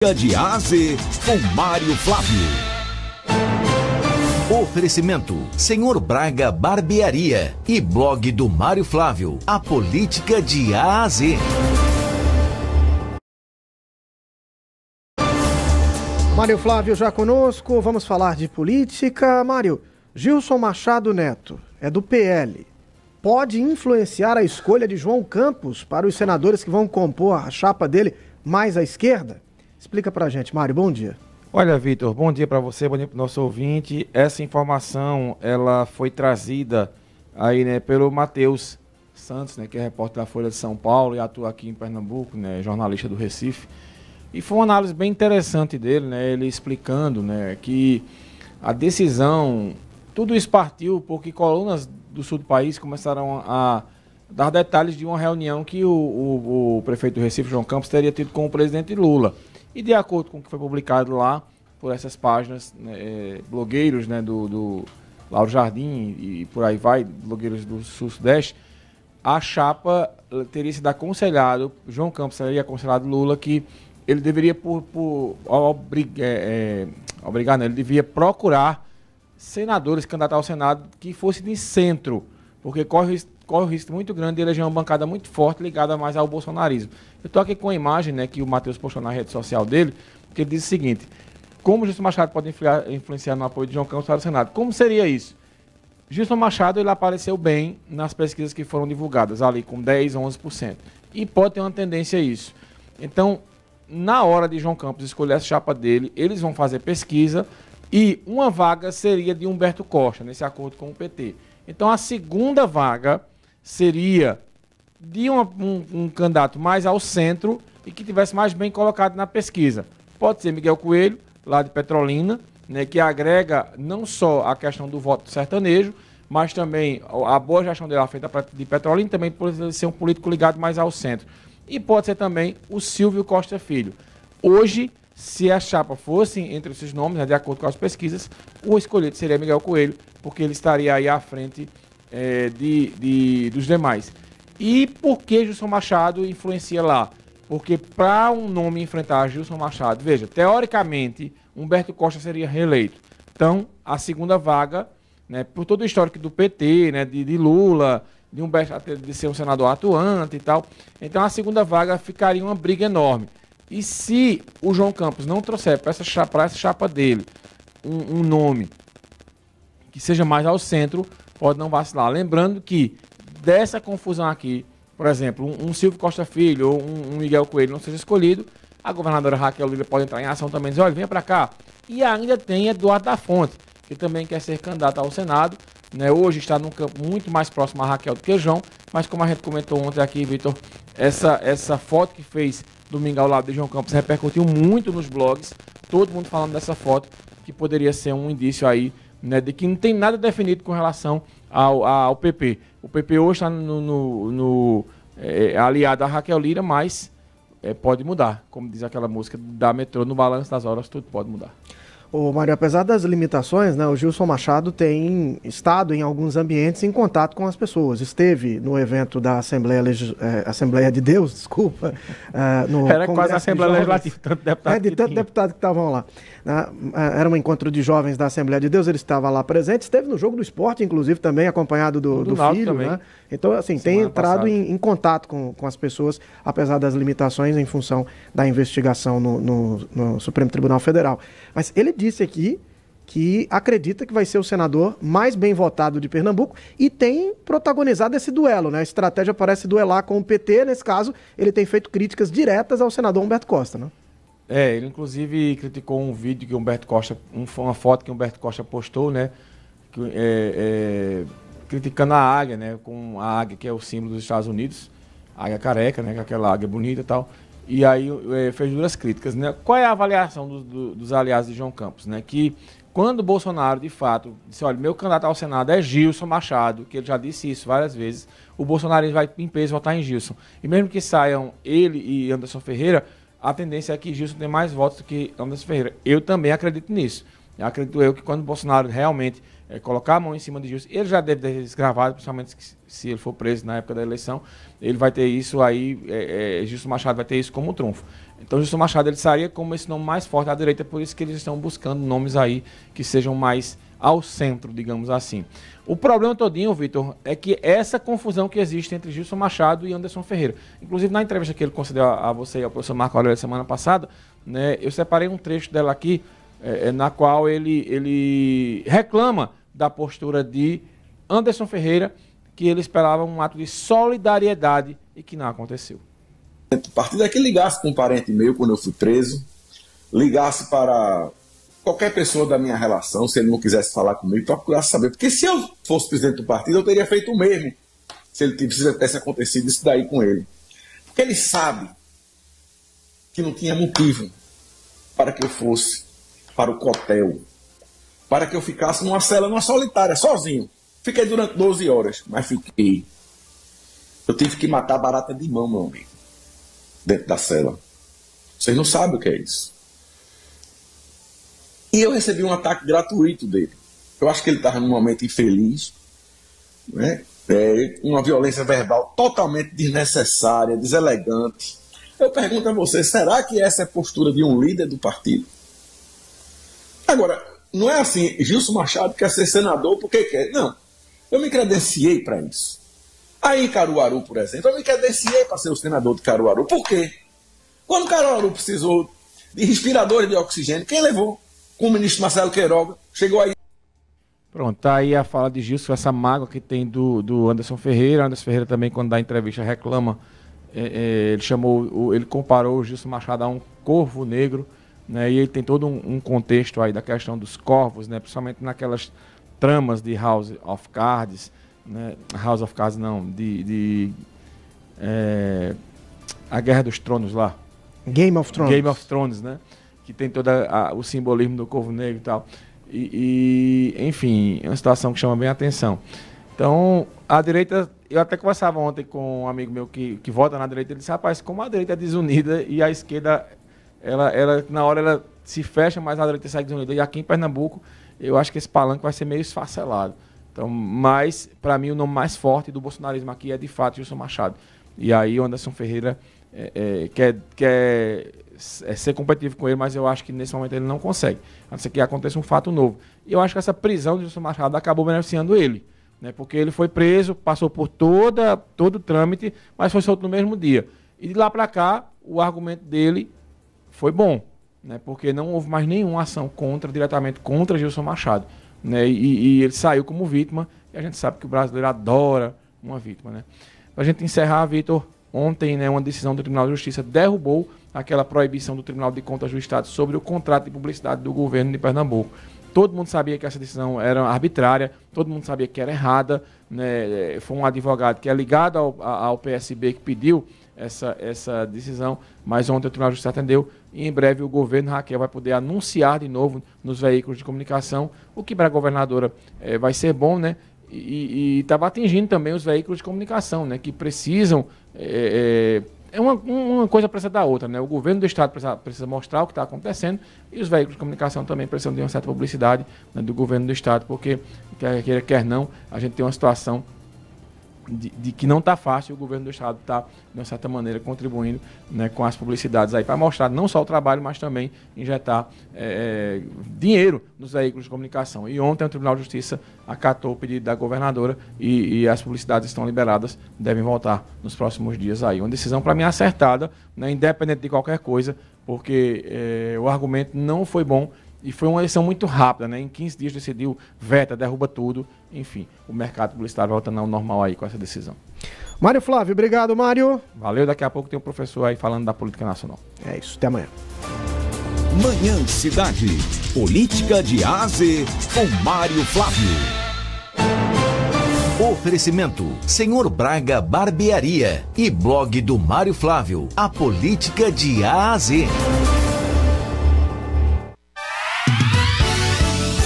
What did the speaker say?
Política de A a Z, com Mário Flávio. Oferecimento, Senhor Braga Barbearia e blog do Mário Flávio, a política de A a Z. Mário Flávio já conosco, vamos falar de política. Mário, Gilson Machado Neto é do PL. Pode influenciar a escolha de João Campos para os senadores que vão compor a chapa dele mais à esquerda? Explica pra gente, Mário, bom dia. Olha, Vitor, bom dia para você, bom dia para o nosso ouvinte. Essa informação, ela foi trazida aí, né, pelo Matheus Santos, né, que é repórter da Folha de São Paulo e atua aqui em Pernambuco, né, jornalista do Recife. E foi uma análise bem interessante dele, né, ele explicando, né, que a decisão, tudo isso partiu porque colunas do sul do país começaram a dar detalhes de uma reunião que o prefeito do Recife, João Campos, teria tido com o presidente Lula. E de acordo com o que foi publicado lá, por essas páginas, né, blogueiros, né, do Lauro Jardim e por aí vai, blogueiros do Sul-Sudeste, a chapa teria sido aconselhado, João Campos teria aconselhado Lula que ele deveria obrigar, né, ele devia procurar senadores candidatos ao Senado que fossem de centro, porque corre o risco muito grande de eleger uma bancada muito forte ligada mais ao bolsonarismo. Eu estou aqui com a imagem, né, que o Matheus postou na rede social dele, que ele diz o seguinte: como Gilson Machado pode influenciar no apoio de João Campos para o Senado? Como seria isso? Gilson Machado, ele apareceu bem nas pesquisas que foram divulgadas, ali com 10%, 11%. E pode ter uma tendência a isso. Então, na hora de João Campos escolher a chapa dele, eles vão fazer pesquisa e uma vaga seria de Humberto Costa, nesse acordo com o PT. Então, a segunda vaga seria de um candidato mais ao centro e que tivesse mais bem colocado na pesquisa. Pode ser Miguel Coelho, lá de Petrolina, né, que agrega não só a questão do voto sertanejo, mas também a boa gestão dele à frente de Petrolina, também pode ser um político ligado mais ao centro. E pode ser também o Silvio Costa Filho. Hoje, se a chapa fosse entre esses nomes, né, de acordo com as pesquisas, o escolhido seria Miguel Coelho, porque ele estaria aí à frente dos demais. E por que Gilson Machado influencia lá? Porque para um nome enfrentar Gilson Machado, veja, teoricamente, Humberto Costa seria reeleito. Então, a segunda vaga, né, por todo o histórico do PT, né, de Lula, de Humberto de ser um senador atuante e tal, então a segunda vaga ficaria uma briga enorme. E se o João Campos não trouxer para essa chapa dele um nome que seja mais ao centro, pode não vacilar. Lembrando que dessa confusão aqui, por exemplo, um Silvio Costa Filho ou um Miguel Coelho não seja escolhido, a governadora Raquel Lira pode entrar em ação também e dizer: olha, venha para cá. E ainda tem Eduardo da Fonte, que também quer ser candidato ao Senado, né? Hoje está num campo muito mais próximo a Raquel do que João, mas como a gente comentou ontem aqui, Vitor, essa foto que fez domingo ao lado de João Campos repercutiu muito nos blogs, todo mundo falando dessa foto, que poderia ser um indício aí, né, de que não tem nada definido com relação ao PP. O PP hoje está aliado a Raquel Lira, mas pode mudar. Como diz aquela música da Metrô, no balanço das horas, tudo pode mudar. Ô Mário, apesar das limitações, né, o Gilson Machado tem estado em alguns ambientes em contato com as pessoas. Esteve no evento da Assembleia de Deus, desculpa. Era quase a Assembleia Legislativa, tanto deputado de tanto deputado que estavam lá. Era um encontro de jovens da Assembleia de Deus, ele estava lá presente. Esteve no Jogo do Esporte, inclusive, também, acompanhado do filho. Né? Então, assim, tem entrado em contato com as pessoas, apesar das limitações em função da investigação no Supremo Tribunal Federal. Mas ele disse aqui que acredita que vai ser o senador mais bem votado de Pernambuco e tem protagonizado esse duelo, né? A estratégia parece duelar com o PT. Nesse caso, ele tem feito críticas diretas ao senador Humberto Costa, né? Ele inclusive criticou um vídeo que Humberto Costa, uma foto que Humberto Costa postou, né? Criticando a águia, né? Com a águia que é o símbolo dos Estados Unidos, a águia careca, né? Com aquela águia bonita e tal. E aí fez duras críticas, né? Qual é a avaliação dos aliados de João Campos, né? Que quando o Bolsonaro, de fato, disse: olha, meu candidato ao Senado é Gilson Machado, que ele já disse isso várias vezes, o Bolsonaro vai em peso votar em Gilson. E mesmo que saiam ele e Anderson Ferreira, a tendência é que Gilson tem mais votos do que Anderson Ferreira. Eu também acredito nisso. Acredito eu que quando o Bolsonaro realmente colocar a mão em cima de Gilson, ele já deve ter gravado, principalmente se ele for preso na época da eleição, ele vai ter isso aí, Gilson Machado vai ter isso como trunfo. Então, Gilson Machado, ele sairia como esse nome mais forte à direita, por isso que eles estão buscando nomes aí que sejam mais ao centro, digamos assim. O problema todinho, Vitor, é que essa confusão que existe entre Gilson Machado e Anderson Ferreira. Inclusive, na entrevista que ele concedeu a você e ao professor Marco Aurélio semana passada, né, eu separei um trecho dela aqui, na qual ele reclama da postura de Anderson Ferreira, que ele esperava um ato de solidariedade e que não aconteceu. O partido é que ligasse com um parente meu quando eu fui preso, ligasse para qualquer pessoa da minha relação, se ele não quisesse falar comigo, procurasse saber. Porque se eu fosse presidente do partido, eu teria feito o mesmo, se ele tivesse acontecido isso daí com ele. Porque ele sabe que não tinha motivo para que eu fosse para o cotel, para que eu ficasse numa cela, numa solitária, sozinho. Fiquei durante 12 horas, mas fiquei. Eu tive que matar barata de mão, meu amigo, dentro da cela. Vocês não sabem o que é isso. E eu recebi um ataque gratuito dele. Eu acho que ele estava num momento infeliz, né? Uma violência verbal totalmente desnecessária, deselegante. Eu pergunto a você, será que essa é a postura de um líder do partido? Agora, não é assim, Gilson Machado quer ser senador porque quer. Não, eu me credenciei para isso. Aí em Caruaru, por exemplo, eu me credenciei para ser o senador de Caruaru. Por quê? Quando Caruaru precisou de respiradores de oxigênio, quem levou? Com o ministro Marcelo Queiroga, chegou aí. Pronto, tá aí a fala de Gilson, essa mágoa que tem do Anderson Ferreira. Anderson Ferreira também, quando dá entrevista, reclama. Ele comparou o Gilson Machado a um corvo negro, né? E ele tem todo um contexto aí da questão dos corvos, né? Principalmente naquelas tramas de House of Cards, né? House of Cards não, a Guerra dos Tronos lá. Game of Thrones, né? Que tem todo o simbolismo do corvo negro e tal. Enfim, é uma situação que chama bem a atenção. Então, a direita, eu até conversava ontem com um amigo meu que vota na direita, ele disse, rapaz, como a direita é desunida e a esquerda, ela na hora ela se fecha, mas a direita sai desunida. E aqui em Pernambuco, eu acho que esse palanque vai ser meio esfacelado. Então, mas, para mim, o nome mais forte do bolsonarismo aqui é, de fato, Gilson Machado. E aí o Anderson Ferreira quer ser competitivo com ele, mas eu acho que nesse momento ele não consegue. A não ser que aconteça um fato novo. E eu acho que essa prisão de Gilson Machado acabou beneficiando ele, né? Porque ele foi preso, passou por todo o trâmite, mas foi solto no mesmo dia. E de lá para cá, o argumento dele foi bom, né? Porque não houve mais nenhuma ação diretamente contra Gilson Machado, né? E ele saiu como vítima, e a gente sabe que o brasileiro adora uma vítima, né? Para a gente encerrar, Vitor, ontem, né, uma decisão do Tribunal de Justiça derrubou aquela proibição do Tribunal de Contas do Estado sobre o contrato de publicidade do governo de Pernambuco. Todo mundo sabia que essa decisão era arbitrária, todo mundo sabia que era errada, né? Foi um advogado que é ligado ao PSB que pediu essa decisão, mas ontem o Tribunal de Justiça atendeu e em breve o governo, Raquel, vai poder anunciar de novo nos veículos de comunicação, o que para a governadora vai ser bom, né? E estava atingindo também os veículos de comunicação, né? Que precisam... uma coisa precisa da outra, né? O governo do Estado precisa mostrar o que está acontecendo e os veículos de comunicação também precisam de uma certa publicidade, né, do governo do Estado, porque, quer não, a gente tem uma situação de que não está fácil, o governo do Estado está, de uma certa maneira, contribuindo, né, com as publicidades aí para mostrar não só o trabalho, mas também injetar dinheiro nos veículos de comunicação. E ontem o Tribunal de Justiça acatou o pedido da governadora e as publicidades estão liberadas, devem voltar nos próximos dias aí. Uma decisão, para mim, acertada, né, independente de qualquer coisa, porque o argumento não foi bom. E foi uma eleição muito rápida, né? Em 15 dias decidiu, veta, derruba tudo. Enfim, o mercado publicitário voltando ao normal aí com essa decisão. Mário Flávio, obrigado, Mário. Valeu, daqui a pouco tem um professor aí falando da política nacional. É isso, até amanhã. Manhã Cidade, política de A a Z, com Mário Flávio. Oferecimento, Senhor Braga Barbearia e blog do Mário Flávio, a política de A a Z.